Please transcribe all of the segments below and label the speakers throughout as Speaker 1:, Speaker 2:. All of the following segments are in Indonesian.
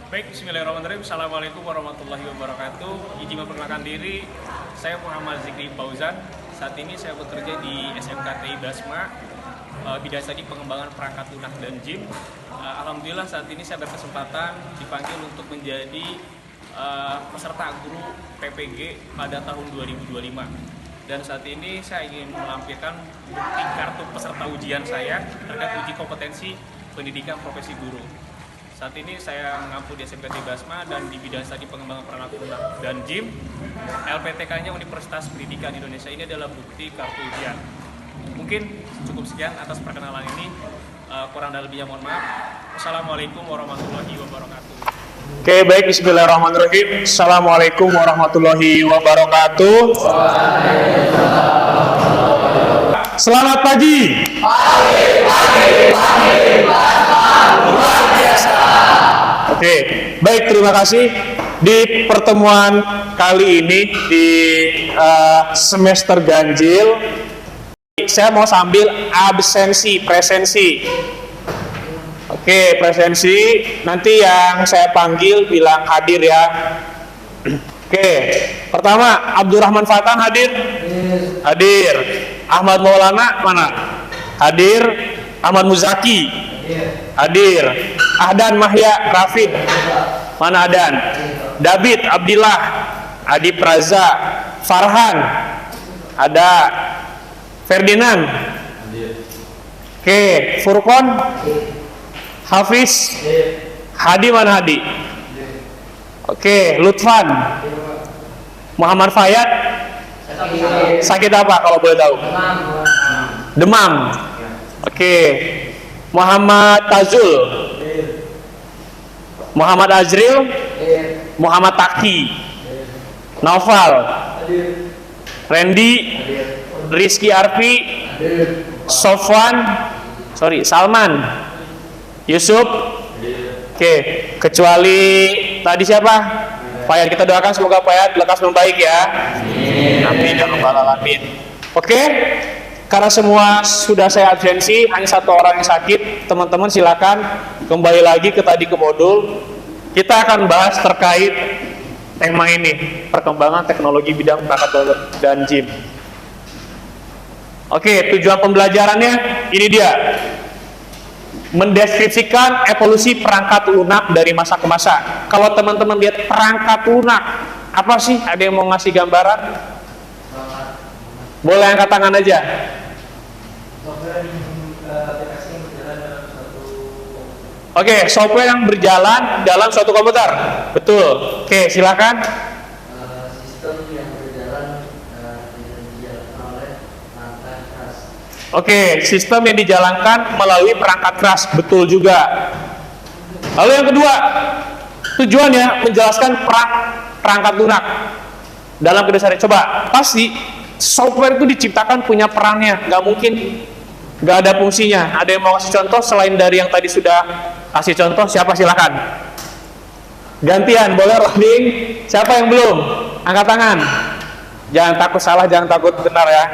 Speaker 1: Baik, bismillahirrahmanirrahim. Assalamualaikum warahmatullahi wabarakatuh. Izin memperkenalkan diri, saya Muhammad Zikri Fauzan. Saat ini saya bekerja di SMKTI Basma, bidang studi pengembangan perangkat lunak dan JIM. Alhamdulillah saat ini saya berkesempatan dipanggil untuk menjadi peserta guru PPG pada tahun 2025. Dan saat ini saya ingin melampirkan bukti kartu peserta ujian saya terkait uji kompetensi pendidikan profesi guru. Saat ini saya mengampu di SMKTI Basma dan di bidang studi pengembangan perangkat lunak dan JIM. LPTK-nya Universitas Pendidikan Indonesia. Ini adalah bukti kartu ujian. Mungkin cukup sekian atas perkenalan ini. Kurang dan lebihnya mohon maaf. Wassalamualaikum warahmatullahi wabarakatuh.
Speaker 2: Oke, baik, bismillahirrahmanirrahim. Assalamualaikum warahmatullahi wabarakatuh. Selamat pagi. Oke, baik, terima kasih. Di pertemuan kali ini di semester ganjil, saya mau sambil absensi, presensi. Oke, presensi. Nanti yang saya panggil bilang hadir ya. Oke, pertama Abdurrahman Fatan hadir? Hadir. Ahmad Maulana mana? Hadir. Ahmad Muzaki? Hadir. Ahdan Mahya Rafid? Mana Ahdan? David Abdillah? Adi Praza? Farhan? Ada. Ferdinand? Oke, Furqon? Hafiz? Hadi mana Hadi? Oke, Lutfan? Muhammad Fayad? Sakit apa kalau boleh tahu? Demam. Oke. Muhammad Tazul? Muhammad Azril? Muhammad Taki? Naufal? Randy? Rizky Arfi? Salman? Yusuf? Oke, kecuali tadi siapa? Fayad, kita doakan semoga Fayad lekas membaik ya. Amin ya rabbal alamin. Oke, karena semua sudah saya absensi, hanya satu orang yang sakit. Teman-teman silakan kembali lagi ke modul. Kita akan bahas terkait tema ini, perkembangan teknologi bidang perangkat dan JIM. Oke, tujuan pembelajarannya ini dia. Mendeskripsikan evolusi perangkat lunak dari masa ke masa. Kalau teman-teman lihat perangkat lunak, apa sih? Ada yang mau ngasih gambaran? Boleh angkat tangan aja. Oke, software yang berjalan dalam suatu komputer. Betul. Oke, silakan.
Speaker 3: Sistem yang berjalan oleh perangkat keras.
Speaker 2: Oke, sistem yang dijalankan melalui perangkat keras. Betul juga. Lalu yang kedua, tujuannya menjelaskan perangkat lunak dalam kedasarnya. Coba, pasti software itu diciptakan punya perannya. Nggak mungkin nggak ada fungsinya. Ada yang mau kasih contoh selain dari yang tadi sudah kasih contoh? Siapa? Silakan. Gantian, boleh rolling. Siapa yang belum? Angkat tangan. Jangan takut salah, jangan takut benar ya.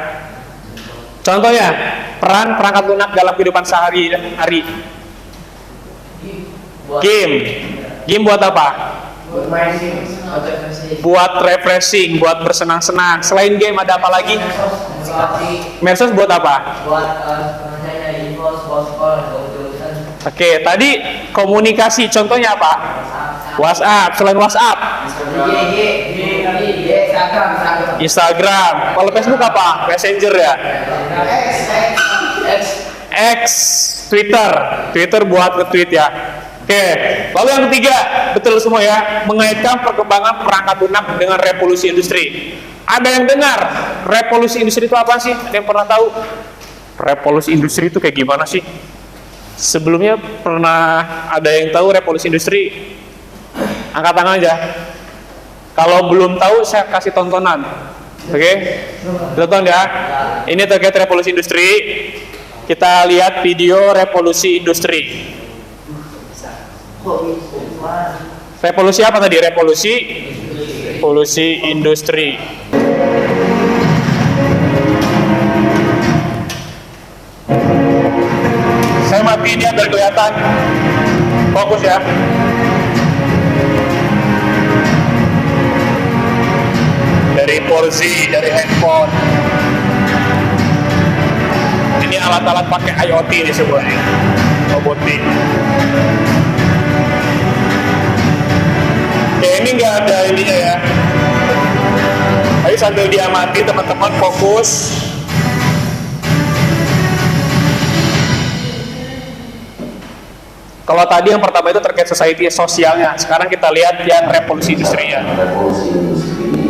Speaker 2: Contohnya, peran perangkat lunak dalam kehidupan sehari-hari. Game buat apa?
Speaker 3: Buat main game,
Speaker 2: Buat refreshing, buat bersenang-senang. Selain game ada apa lagi? Medsos buat apa?
Speaker 3: buat info, sport,
Speaker 2: Oke, tadi komunikasi. Contohnya apa? WhatsApp. Selain WhatsApp, Instagram. Kalau Facebook apa? Messenger ya. X, Twitter buat nge-tweet ya. Oke, lalu yang ketiga, betul semua ya, mengaitkan perkembangan perangkat lunak dengan revolusi industri. Ada yang dengar revolusi industri itu apa sih? Ada yang pernah tahu? Revolusi industri itu kayak gimana sih? Sebelumnya pernah ada yang tahu revolusi industri? Angkat tangan aja. Kalau belum tahu, saya kasih tontonan. Oke, tonton ya. Ini terkait revolusi industri. Kita lihat video revolusi industri. Revolusi apa tadi? Revolusi industri. Saya matiin ya biar kelihatan. Fokus ya. dari 4G, dari handphone. Ini alat-alat pakai IoT ini semuanya, robotik. Oke, ini nggak ada ininya ya. Ayo sambil diamati teman-teman, fokus. Kalau tadi yang pertama itu terkait society sosialnya, sekarang kita lihat yang revolusi industrinya.
Speaker 4: Revolusi industri itu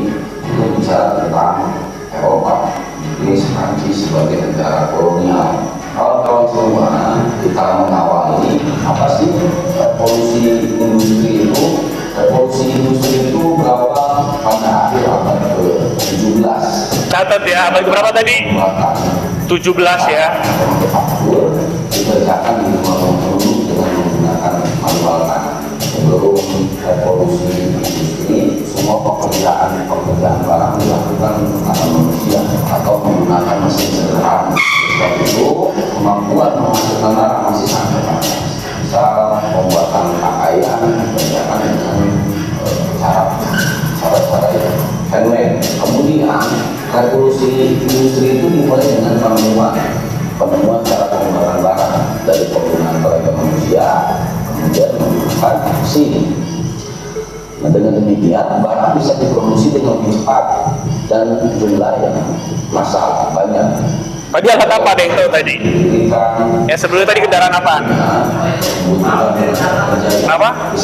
Speaker 4: bicara tentang Eropa, Inggris, Prancis sebagai negara kolonial. Kawan-kawan semua, kita mengawali apa sih revolusi industri itu? Revolusi industri itu berapa pada akhir abad ke-17.
Speaker 2: Catat ya, abad berapa tadi? 17 ya.
Speaker 4: Dikerjakan di rumah penduduk dengan menggunakan manual tangan. Sebelum revolusi industri, semua pekerjaan barang dilakukan menggunakan manusia atau menggunakan mesin sederhana. Sebab itu kemampuan menghasilkan barang masih sangat terbatas. Misal pembuatan pakaian dikerjakan dengan cara handmade. Kemudian revolusi industri itu dimulai dengan penemuan cara pembuatan barang dari penggunaan tenaga manusia, kemudian menggunakan mesin. Nah, dengan demikian barang bisa diproduksi dengan lebih cepat dan jumlah yang massal banyak.
Speaker 2: Tadi alat apa ada yang tahu tadi? Ya sebelumnya tadi kendaraan apa? Apa?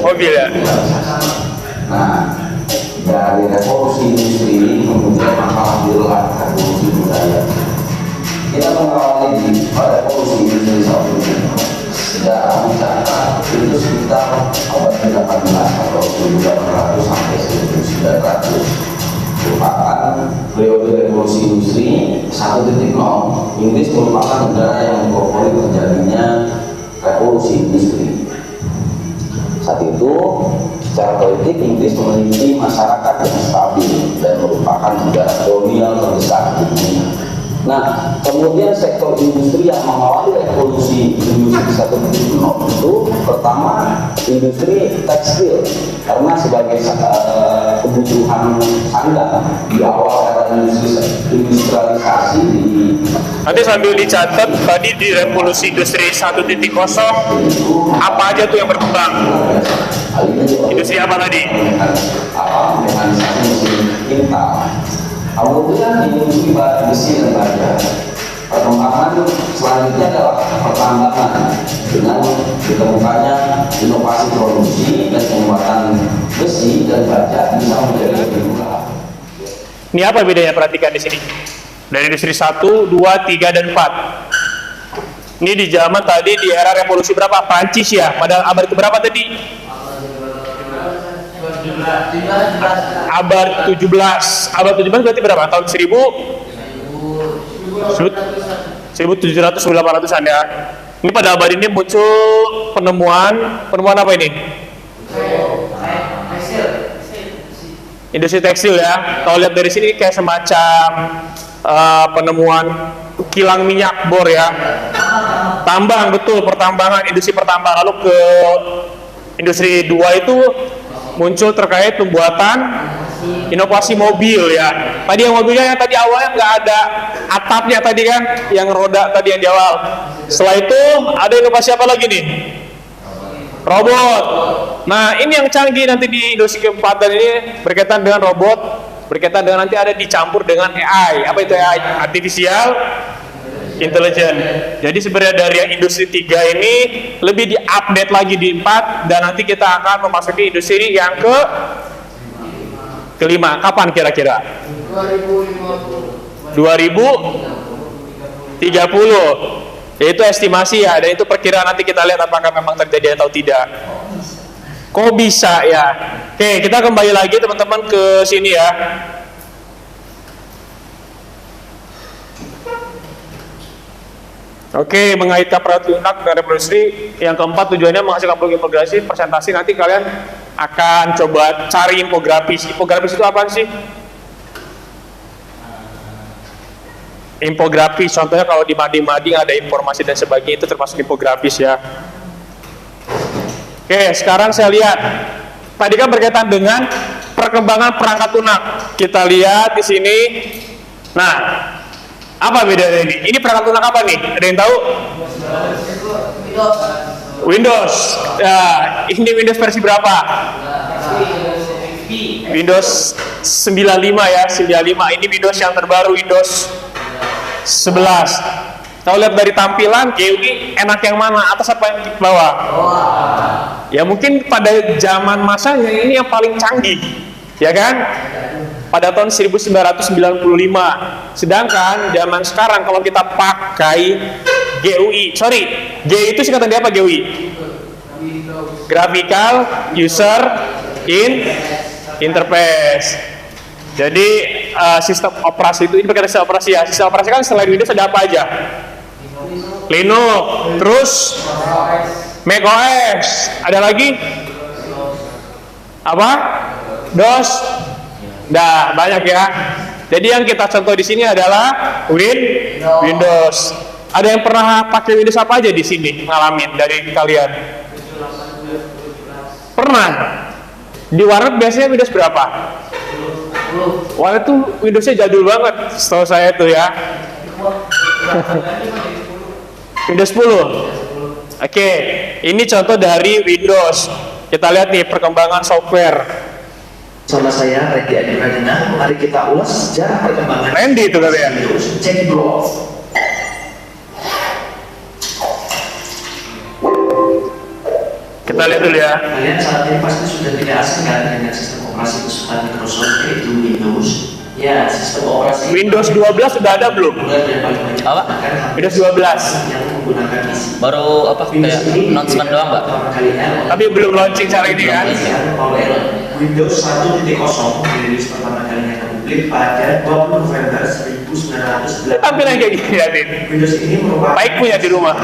Speaker 2: Mobil ya?
Speaker 4: Nah, dari revolusi industri ini kemudian maka lahirlah revolusi budaya. Kita mengawali di revolusi industri satu ini. Sejarah mencatat itu sekitar abad ke-18 atau 1800 sampai 1900 merupakan periode revolusi industri 1.0. Inggris merupakan negara yang memprovokasi terjadinya revolusi industri. Saat itu secara politik Inggris memiliki masyarakat yang stabil dan merupakan negara kolonial terbesar di dunia. Nah, kemudian sektor industri yang mengawali revolusi industri 1.0 itu pertama industri tekstil, karena sebagai kebutuhan sandang di awal era industrialisasi di.
Speaker 2: Nanti sambil dicatat tadi di revolusi industri 1.0 apa aja tuh yang berkembang? Industri apa tadi?
Speaker 4: Mekanisasi mesin tinta. Kemudian industri besi dan baja. Perkembangan selanjutnya adalah pertambangan dengan ditemukannya inovasi produksi dan pembuatan besi dan baja bisa menjadi lebih murah.
Speaker 2: Ini apa bedanya? Perhatikan di sini. Dari industri 1, 2, 3, dan 4. Ini di zaman tadi di era revolusi berapa? Prancis ya. Pada abad keberapa tadi? Abad 17. Abad 17 berarti berapa? Tahun 1700-1800an ya. Ini pada abad ini muncul penemuan apa ini? Industri tekstil ya. Kalau lihat dari sini kayak semacam penemuan kilang minyak bor ya. Tambang, betul, pertambangan, industri pertambangan. Lalu ke industri 2 itu muncul terkait pembuatan inovasi mobil ya. Tadi yang mobilnya yang tadi awalnya nggak ada atapnya tadi kan, yang roda tadi yang di awal. Setelah itu ada inovasi apa lagi nih? Robot. Nah ini yang canggih nanti di industri keempat dan ini berkaitan dengan robot, berkaitan dengan nanti ada dicampur dengan AI. Apa itu AI? Artificial Intelligence. Jadi sebenarnya dari yang industri 3 ini lebih diupdate lagi di 4 dan nanti kita akan memasuki industri yang kelima. Kapan kira-kira? 2030. Itu estimasi ya, dan itu perkiraan, nanti kita lihat apakah memang terjadi atau tidak. Kok bisa ya? Oke, kita kembali lagi teman-teman ke sini ya. Oke, mengaitkan peraturan lunak dengan revolusi. Yang keempat tujuannya menghasilkan infografis presentasi. Nanti kalian akan coba cari infografis. Infografis itu apa sih? Infografis, contohnya kalau di mading-mading ada informasi dan sebagainya, itu termasuk infografis ya. Oke, sekarang saya lihat. Tadi kan berkaitan dengan perkembangan perangkat lunak. Kita lihat di sini. Nah, apa bedanya ini? Ini perangkat lunak apa nih? Ada yang tahu? Windows. Ya, ini Windows versi berapa? Windows 95 ya, 95. Ini Windows yang terbaru, Windows 11. Kalau lihat dari tampilan, GUI enak yang mana? Atas apa yang di bawah? Ya mungkin pada zaman masanya ini yang paling canggih, ya kan? Pada tahun 1995. Sedangkan zaman sekarang kalau kita pakai GUI, GUI itu singkatan dari apa GUI? Graphical User Interface. Jadi sistem operasi itu, ini pakai sistem operasi ya. Sistem operasi kan selain Windows ada apa aja? Linux, terus macOS, ada lagi apa? DOS. Dah banyak ya. Jadi yang kita contoh di sini adalah Windows. Ada yang pernah pakai Windows apa aja di sini ngalamin dari kalian? Pernah? Di warnet biasanya Windows berapa? Warnet tuh Windowsnya jadul banget, setahu saya tuh ya. Windows 10. Oke, ini contoh dari Windows. Kita lihat nih perkembangan software.
Speaker 5: Sama saya Randy Adi Pradana, mari kita ulas sejarah perkembangan
Speaker 2: Randy itu kalian.
Speaker 5: Windows. Cek dulu.
Speaker 2: Kita lihat dulu ya.
Speaker 5: Kalian saat ini pasti sudah tidak asing kan dengan sistem operasi kesukaan Microsoft, yaitu Windows. Ya, sistem operasi
Speaker 2: Windows 12 sudah ada belum?
Speaker 6: Apa?
Speaker 2: Windows 12.
Speaker 5: yang menggunakan isi.
Speaker 6: Baru apa kayak announcement doang, Mbak?
Speaker 2: Tapi belum launching cara ini kan?
Speaker 5: Windows 1.0 dirilis pertama kalinya ke publik pada 20 November 1980.
Speaker 2: Tampilan kayak gini ya, Din.
Speaker 5: Windows ini merupakan
Speaker 2: Baik punya di rumah.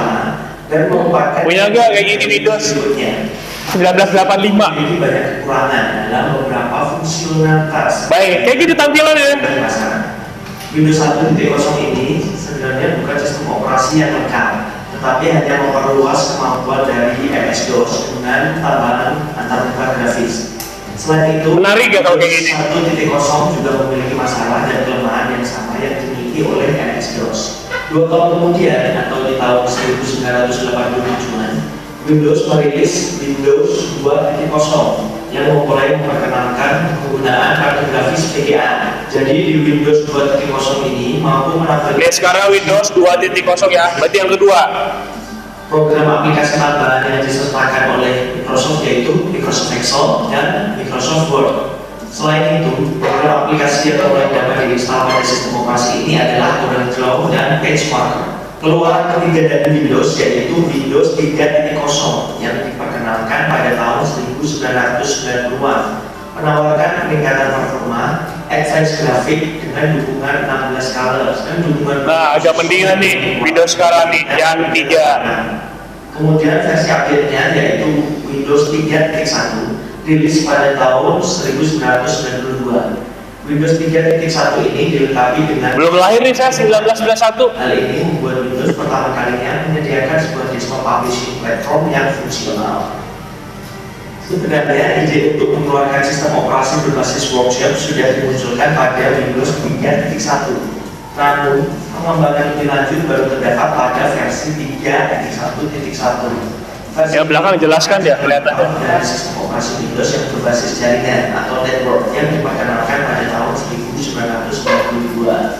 Speaker 5: dan merupakan
Speaker 2: Punya nggak kayak gini Windows?
Speaker 5: berikutnya.
Speaker 2: 1985.
Speaker 5: Memiliki banyak kekurangan dalam beberapa fungsionalitas.
Speaker 2: Baik, kayak gitu tampilannya.
Speaker 5: dari masyarakat. Windows 1.0 ini sebenarnya bukan sistem operasi yang lengkap, tetapi hanya memperluas kemampuan dari MS-DOS dengan tambahan antarmuka grafis. Selain itu,
Speaker 2: Menarik ya kalau kayak gini?
Speaker 5: 1.0 juga memiliki masalah dan kelemahan yang sama yang dimiliki oleh MS-DOS. 2 tahun kemudian, atau di tahun 1987-an, Windows merilis Windows 2.0 yang mulai memperkenalkan penggunaan kartu grafis VGA. Jadi di Windows 2.0 ini mampu menampilkan
Speaker 2: Oke, sekarang Windows 2.0 ya. Berarti yang kedua.
Speaker 5: program aplikasi tambahan yang disertakan oleh Microsoft, yaitu Microsoft Excel dan Microsoft Word. Selain itu, program aplikasi yang mulai dapat diinstal pada sistem operasi ini adalah Corel Draw dan PageMaker. Keluaran ketiga dari Windows yaitu Windows 3.0 yang diperkenalkan pada tahun 1990-an, menawarkan peningkatan performa, advance grafik dengan dukungan 16 colors dan dukungan.
Speaker 2: Nah, agak mendingan nih Windows sekarang nih yang 3.
Speaker 5: Kemudian versi update-nya yaitu Windows 3.1 rilis pada tahun 1992. Windows 3.1 ini dilengkapi dengan
Speaker 2: Belum lahir nih saya 1991.
Speaker 5: hal ini membuat Windows pertama kalinya menyediakan sebuah desktop publishing platform yang fungsional. Sebenarnya ide untuk mengeluarkan sistem operasi berbasis workshop sudah dimunculkan pada Windows 3.1. Namun, pengembangan lebih lanjut baru terdapat pada versi 3.1.1.
Speaker 2: Ya, belakang jelaskan ya, kelihatan ya.
Speaker 5: Dari sistem operasi Windows yang berbasis jaringan atau network yang diperkenalkan pada tahun 1992.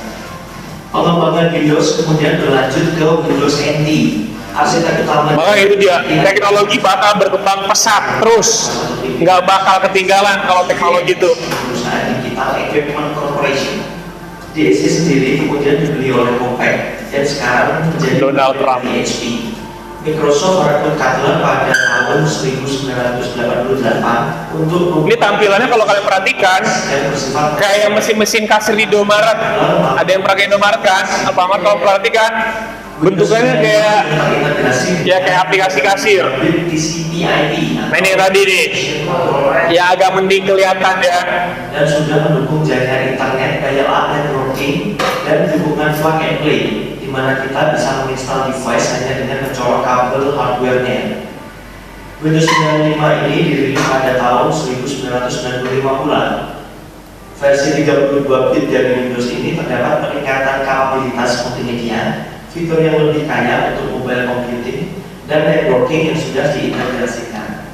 Speaker 5: Pengembangan Windows kemudian berlanjut ke Windows NT. Arsitek utama
Speaker 2: Maka itu dia, teknologi bakal berkembang pesat terus. Nggak bakal ketinggalan kalau teknologi itu.
Speaker 5: perusahaan Digital Equipment Corporation. DSC sendiri kemudian dibeli oleh Compaq dan sekarang menjadi
Speaker 2: Donald Trump.
Speaker 5: HP. Microsoft merekrut Cutler pada tahun 1988 untuk
Speaker 2: Ini tampilannya kalau kalian perhatikan
Speaker 5: dan bersifat
Speaker 2: kayak mesin-mesin kasir di Indomaret. Ada yang pakai Indomaret kan? Alfamart kalau perhatikan bentukannya kayak ya kayak aplikasi kasir.
Speaker 5: TCP/IP.
Speaker 2: Nah ini tadi nih, ya agak mending kelihatan ya.
Speaker 5: Dan sudah mendukung jaringan internet, dial-up networking, dan dukungan plug and play, di mana kita bisa menginstal device hanya dengan mencolok kabel hardware-nya. Windows 95 ini dirilis pada tahun 1995 pula. Versi 32 bit dari Windows ini terdapat peningkatan kapabilitas multimedia, fitur yang lebih kaya untuk mobile computing, dan networking yang sudah diintegrasikan.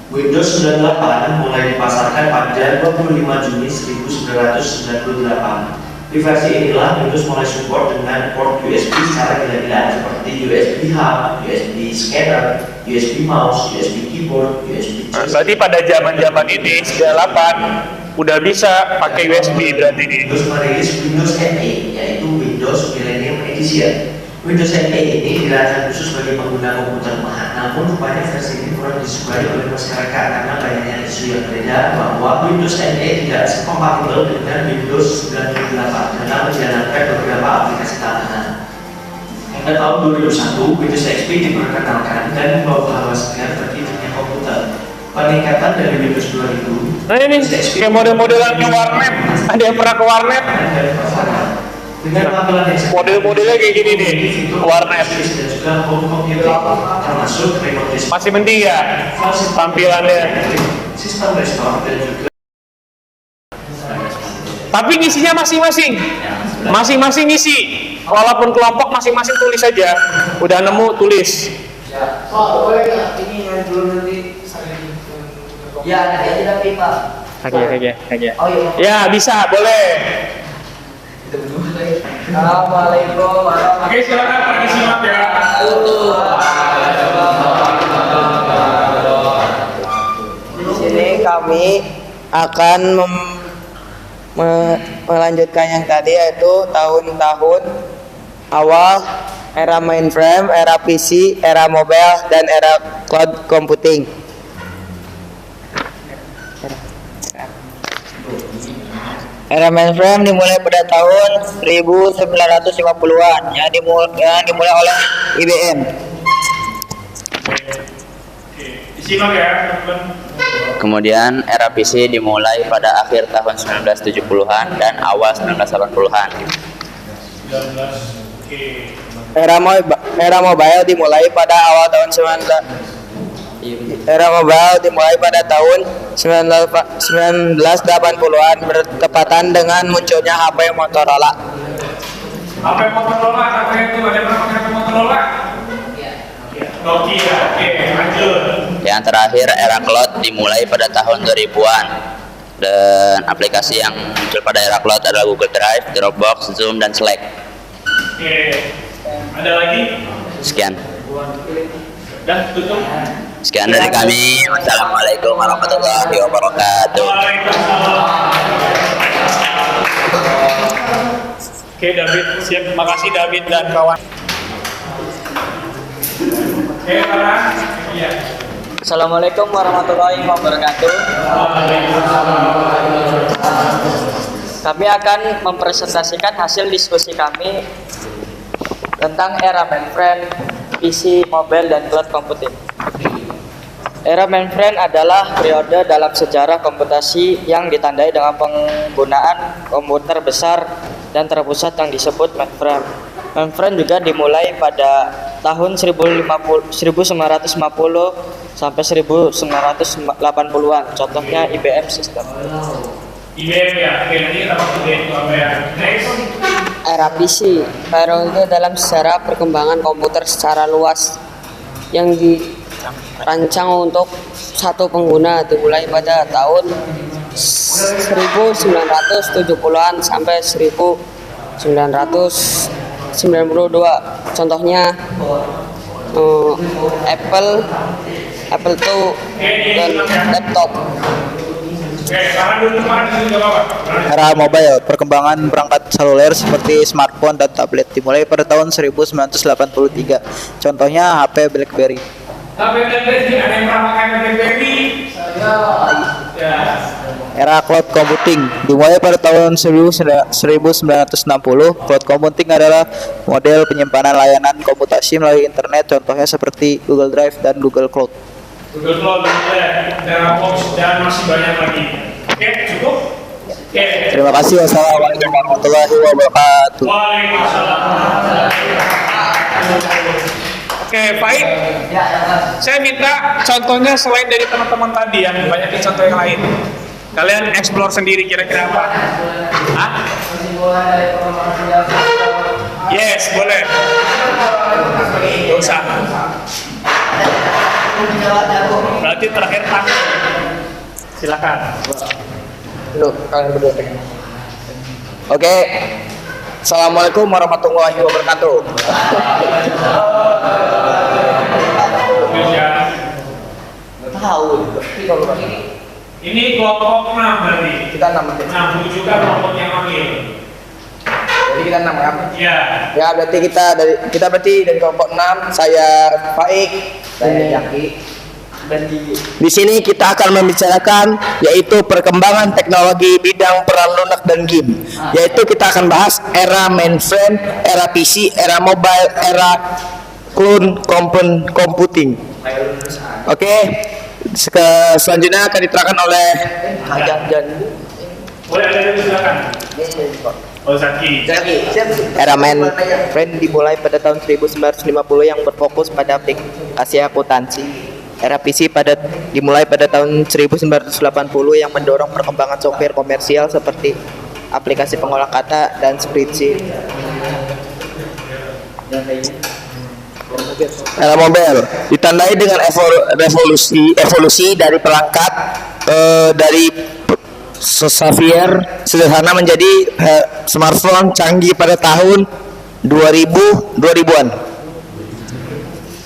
Speaker 5: Windows 98 mulai dipasarkan pada 25 Juni 1998. Di versi inilah Windows mulai support dengan port USB secara gila-gilaan seperti USB hub, USB scanner, USB mouse, USB keyboard, USB joystick.
Speaker 2: Berarti pada zaman-zaman ini 98 udah bisa pakai USB berarti ini.
Speaker 5: Windows merilis Windows ME, yaitu Windows Millennium Edition. Windows ME ini dirancang khusus bagi pengguna komputer mahal, namun rupanya versi ini kurang disukai oleh masyarakat karena banyaknya isu yang beredar bahwa Windows ME tidak kompatibel dengan Windows 98 dalam menjalankan beberapa aplikasi tambahan. Pada tahun 2001, Windows XP diperkenalkan dan membawa hawa segar bagi dunia komputer. Peningkatan dari Windows 2000.
Speaker 2: Nah ini kayak model-modelan ke warnet. Ada yang pernah ke warnet?
Speaker 5: Dengan tampilan yang
Speaker 2: Model-modelnya kayak gini nih, warnet.
Speaker 5: dan juga home computing, termasuk remote desktop,
Speaker 2: Masih mending ya tampilannya.
Speaker 5: sistem restore dan juga
Speaker 2: Tapi ngisinya masing-masing. Masing-masing ngisi. Walaupun kelompok masing-masing tulis saja. Udah nemu tulis.
Speaker 3: Pak, boleh nggak ini yang dulu nanti? Ya, nanti aja tapi Pak.
Speaker 2: Oke.
Speaker 3: Oh iya.
Speaker 2: Ya bisa, boleh.
Speaker 3: Assalamualaikum warahmatullahi
Speaker 1: Oke, silakan pergi simak ya.
Speaker 7: Di sini kami akan melanjutkan yang tadi, yaitu tahun-tahun awal era mainframe, era PC, era mobile, dan era cloud computing. Era mainframe dimulai pada tahun 1950-an yang dimulai oleh IBM.
Speaker 1: Disimak ya, teman-teman.
Speaker 6: Kemudian era PC dimulai pada akhir tahun 1970-an dan awal 1980-an.
Speaker 1: 19. Oke.
Speaker 7: Era mobile dimulai pada awal tahun 1980-an bertepatan dengan munculnya HP Motorola.
Speaker 1: HP Motorola, apa itu? Ada yang pernah pakai HP Motorola? Nokia. Oke, lanjut.
Speaker 6: Yang terakhir era cloud dimulai pada tahun 2000-an. Dan aplikasi yang muncul pada era cloud adalah Google Drive, Dropbox, Zoom, dan Slack.
Speaker 1: Oke. Ada lagi?
Speaker 6: Sekian.
Speaker 1: Dah, tutup.
Speaker 6: Sekian dari kami. Wassalamualaikum warahmatullahi wabarakatuh.
Speaker 1: Waalaikumsalam. Oke, David, siap. Makasih David dan kawan. Oke, Farah. Iya.
Speaker 7: Assalamualaikum warahmatullahi wabarakatuh. Kami akan mempresentasikan hasil diskusi kami tentang era mainframe, PC, mobile, dan cloud computing. Era mainframe adalah periode dalam sejarah komputasi yang ditandai dengan penggunaan komputer besar dan terpusat yang disebut mainframe. Mainframe juga dimulai pada tahun 1950 sampai 1980-an. Contohnya IBM System.
Speaker 1: IBM ya. Oke, nanti kita pakai IBM itu apa ya? Next.
Speaker 8: Era PC, periode dalam sejarah perkembangan komputer secara luas yang dirancang untuk satu pengguna dimulai pada tahun 1970-an sampai 1992. Contohnya Apple II dan laptop.
Speaker 1: Oke, sekarang dulu kemarin juga apa?
Speaker 7: Era mobile, perkembangan perangkat seluler seperti smartphone dan tablet dimulai pada tahun 1983. Contohnya HP BlackBerry.
Speaker 1: HP BlackBerry, ada yang pernah pakai BlackBerry? Ya.
Speaker 7: Era cloud computing dimulai pada tahun 1960. Cloud computing adalah model penyimpanan layanan komputasi melalui internet, contohnya seperti Google Drive dan Google Cloud.
Speaker 1: Google Cloud, Dropbox, dan masih banyak lagi. Oke, cukup? Oke.
Speaker 7: Terima kasih. Wassalamualaikum warahmatullahi wabarakatuh.
Speaker 1: Waalaikumsalam. Oke,
Speaker 2: Oke, baik.
Speaker 3: Ya,
Speaker 2: Saya minta contohnya selain dari teman-teman tadi ya, banyakin contoh yang lain. Kalian explore sendiri kira-kira apa? Hah?
Speaker 3: kesimpulan dari pengembangan bidang
Speaker 2: Yes, boleh. Gak usah. Berarti terakhir tangan. Silakan.
Speaker 7: Dulu, kalian berdua. Oke. Assalamualaikum warahmatullahi wabarakatuh. Tahu.
Speaker 2: Ini kelompok 6 berarti.
Speaker 7: Kita 6.
Speaker 2: Nah, juga kelompok yang ambil.
Speaker 7: Jadi kita 6 kan?
Speaker 2: Ya.
Speaker 7: Ya, berarti kita berarti dari kelompok 6. Saya Faik, saya Jaki. Dan di sini kita akan membicarakan yaitu perkembangan teknologi bidang peran lunak dan game. Yaitu kita akan bahas era mainframe, era PC, era mobile, era cloud computing. Oke. Selanjutnya akan diterangkan oleh Hajar dan
Speaker 2: Boleh ada yang silakan. Oh, Zaki.
Speaker 7: Era mainframe dimulai pada tahun 1950 yang berfokus pada aplikasi akuntansi. Era PC dimulai pada tahun 1980 yang mendorong perkembangan software komersial seperti aplikasi pengolah kata dan spreadsheet. Era mobile ditandai dengan evolusi dari perangkat dari software sederhana menjadi smartphone canggih pada tahun 2000-an.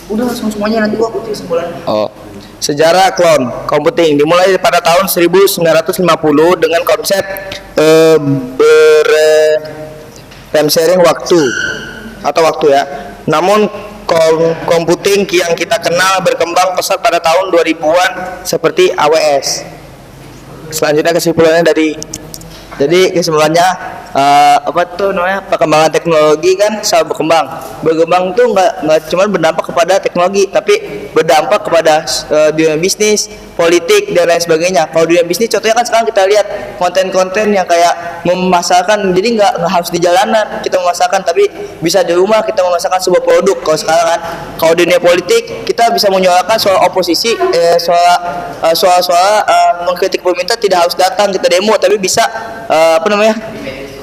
Speaker 7: Udah langsung semuanya, nanti gua putih sebulan. Oh. Sejarah cloud computing dimulai pada tahun 1950 dengan konsep time sharing waktu ya. Namun computing yang kita kenal berkembang pesat pada tahun 2000-an seperti AWS. Selanjutnya kesimpulannya apa tuh namanya, perkembangan teknologi kan selalu berkembang tuh nggak cuma berdampak kepada teknologi tapi berdampak kepada dunia bisnis, politik dan lain sebagainya. Kalau dunia bisnis contohnya kan sekarang kita lihat konten-konten yang kayak memasarkan, jadi nggak harus di jalanan kita memasarkan tapi bisa di rumah kita memasarkan sebuah produk. Kalau sekarang kan, kalau dunia politik kita bisa menyuarakan soal oposisi, soal mengkritik pemerintah tidak harus datang kita demo tapi bisa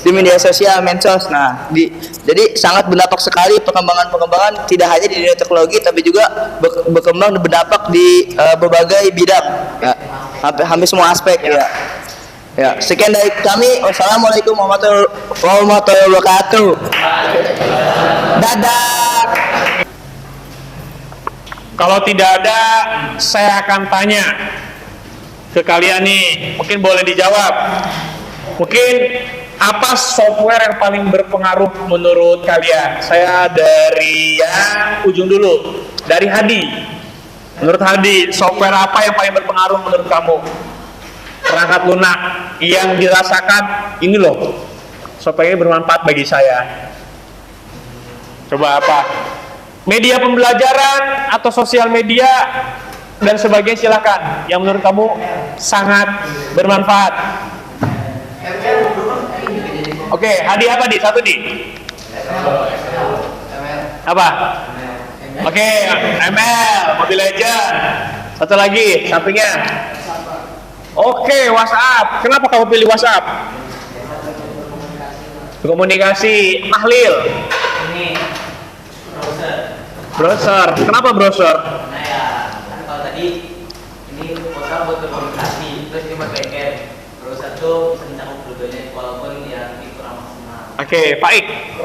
Speaker 7: di media sosial, medsos. Nah, jadi sangat berdampak sekali perkembangan tidak hanya di dunia teknologi tapi juga berkembang dan berdampak di berbagai bidang. Ya, hampir semua aspek ya. Ya, sekian dari kami. Wassalamualaikum warahmatullahi wabarakatuh. Dadah.
Speaker 2: Kalau tidak ada, saya akan tanya ke kalian nih. Mungkin boleh dijawab. Mungkin apa software yang paling berpengaruh menurut kalian? Saya dari yang ujung dulu. Dari Hadi. Menurut Hadi, software apa yang paling berpengaruh menurut kamu? Perangkat lunak yang dirasakan ini loh, software ini bermanfaat bagi saya. Coba apa? Media pembelajaran atau sosial media dan sebagainya, silakan. Yang menurut kamu sangat bermanfaat. Oke, Hadi apa di? Satu di. Apa? Oke, ML, Mobile Legends. Satu lagi, sampingnya. Oke, WhatsApp. Kenapa kamu pilih WhatsApp? Komunikasi. Ahlil.
Speaker 9: Ini
Speaker 2: Browser. Kenapa browser?
Speaker 9: Nah ya, kan kalau tadi ini WhatsApp buat berkomunikasi, terus cuma backend. Browser tuh bisa mencakup dua-duanya walaupun ya ini kurang maksimal.
Speaker 2: Oke, Pak Ik.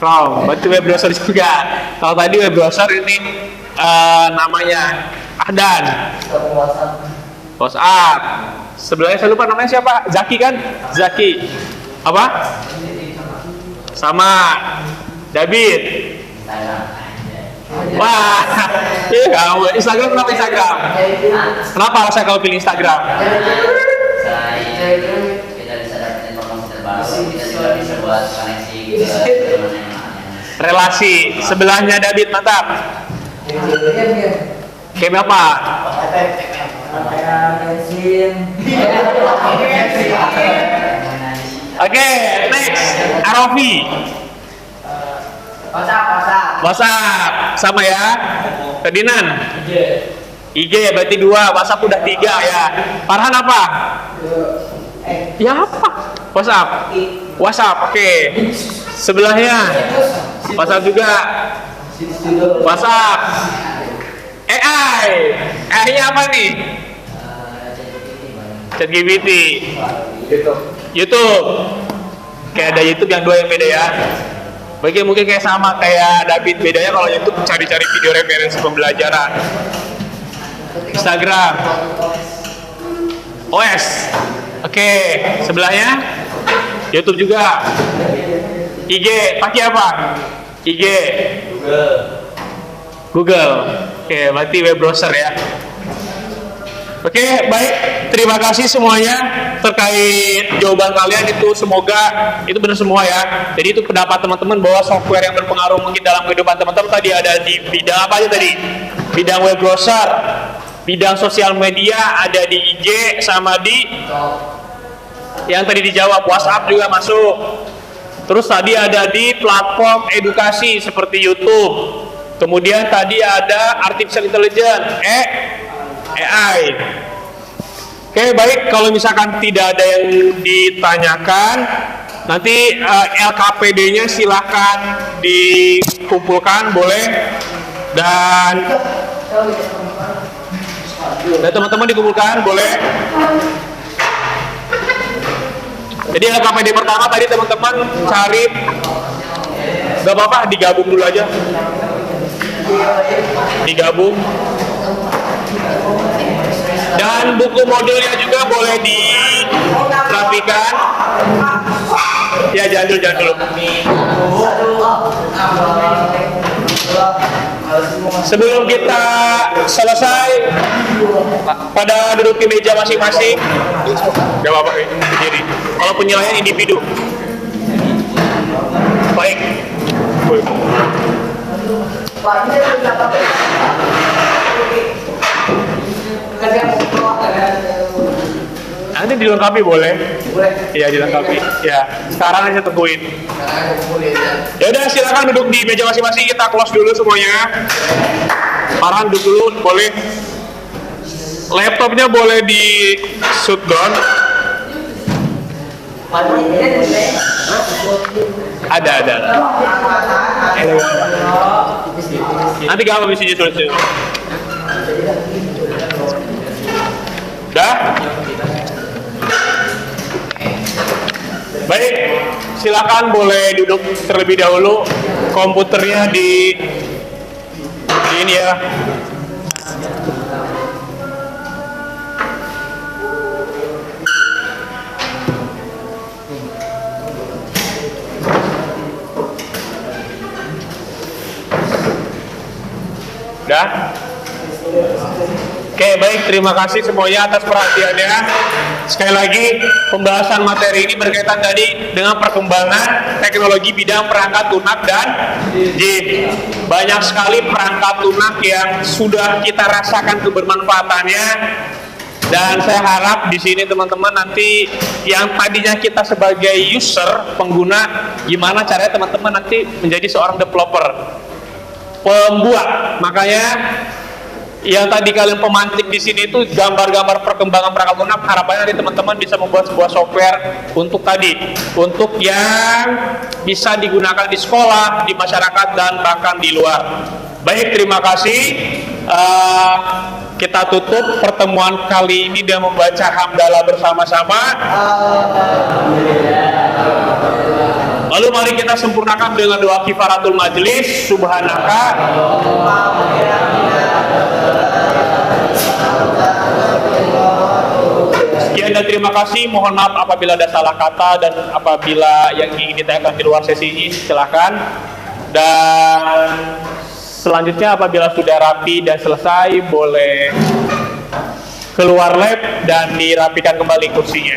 Speaker 2: Chrome. Berarti web browser juga. Kalau tadi web browser ini namanya Ahdan. WhatsApp. Sebelahnya saya lupa namanya siapa? Zaki kan? Zaki. Apa? Sama. David. Wah, iya kamu. Instagram kenapa Instagram? Kenapa alasan kamu pilih Instagram?
Speaker 6: Kita bisa dapat informasi terbaru, kita juga bisa buat koneksi ke teman yang lain.
Speaker 2: Relasi. Sebelahnya David, mantap. Game apa? Oke, next. Arofi. WhatsApp sama ya. Ferdinand? IG berarti 2, WhatsApp udah 3 ya. Farhan apa? Ya apa? WhatsApp, oke. Sebelahnya WhatsApp juga. WhatsApp. AI-nya apa nih? ChatGPT. YouTube. Kayak ada YouTube yang 2 yang beda ya. Mungkin kayak sama kayak David, bedanya kalau YouTube cari-cari video referensi pembelajaran. Instagram. OS. Oke, sebelahnya YouTube juga. IG, pakai apa? IG. Google. Oke, berarti web browser ya. Oke, baik. Terima kasih semuanya terkait jawaban kalian itu, semoga itu benar semua ya. Jadi itu pendapat teman-teman bahwa software yang berpengaruh mungkin dalam kehidupan teman-teman tadi ada di bidang apa aja tadi? Bidang web browser, bidang sosial media, ada di IG sama di yang tadi dijawab, WhatsApp juga masuk. Terus tadi ada di platform edukasi seperti YouTube. Kemudian tadi ada artificial intelligence, AI. Oke, baik. Kalau misalkan tidak ada yang ditanyakan, nanti LKPD-nya silahkan dikumpulkan, boleh. Dan teman-teman dikumpulkan, boleh. Jadi LKPD pertama tadi teman-teman cari, gak apa-apa, digabung dulu aja. Digabung. Dan buku modulnya juga boleh dirapikan. Ya, jangan dulu. Sebelum kita selesai, pada duduk di meja masing-masing. Gak apa-apa, berdiri. Kalau penilaian individu. Baik. Nanti dilengkapi boleh? Iya, dilengkapi. Ya, sekarang aja tungguin. Ya udah, silakan duduk di meja masing-masing, kita close dulu semuanya. Farhan duduk dulu, boleh. Laptopnya boleh di shutdown. Ada. Nanti gak apa bisa ditulis. Udah? Baik, silakan boleh duduk terlebih dahulu. Komputernya di ini ya. Udah? Oke, baik, terima kasih semuanya atas perhatiannya. Sekali lagi, pembahasan materi ini berkaitan tadi dengan perkembangan teknologi bidang perangkat lunak dan JIT. Banyak sekali perangkat lunak yang sudah kita rasakan kebermanfaatannya. Dan saya harap di sini teman-teman nanti yang tadinya kita sebagai user, pengguna, gimana caranya teman-teman nanti menjadi seorang developer, pembuat. Makanya yang tadi kalian pemantik di sini itu gambar-gambar perkembangan perangkat lunak, harapannya nanti teman-teman bisa membuat sebuah software untuk yang bisa digunakan di sekolah, di masyarakat, dan bahkan di luar. Baik, terima kasih. Kita tutup pertemuan kali ini dengan membaca hamdalah bersama-sama. Lalu mari kita sempurnakan dengan doa kifaratul majlis. Subhanaka. Sekian dan terima kasih. Mohon maaf apabila ada salah kata dan apabila yang ingin ditanyakan di luar sesi ini, silakan. Dan selanjutnya apabila sudah rapi dan selesai, boleh keluar lab dan dirapikan kembali kursinya.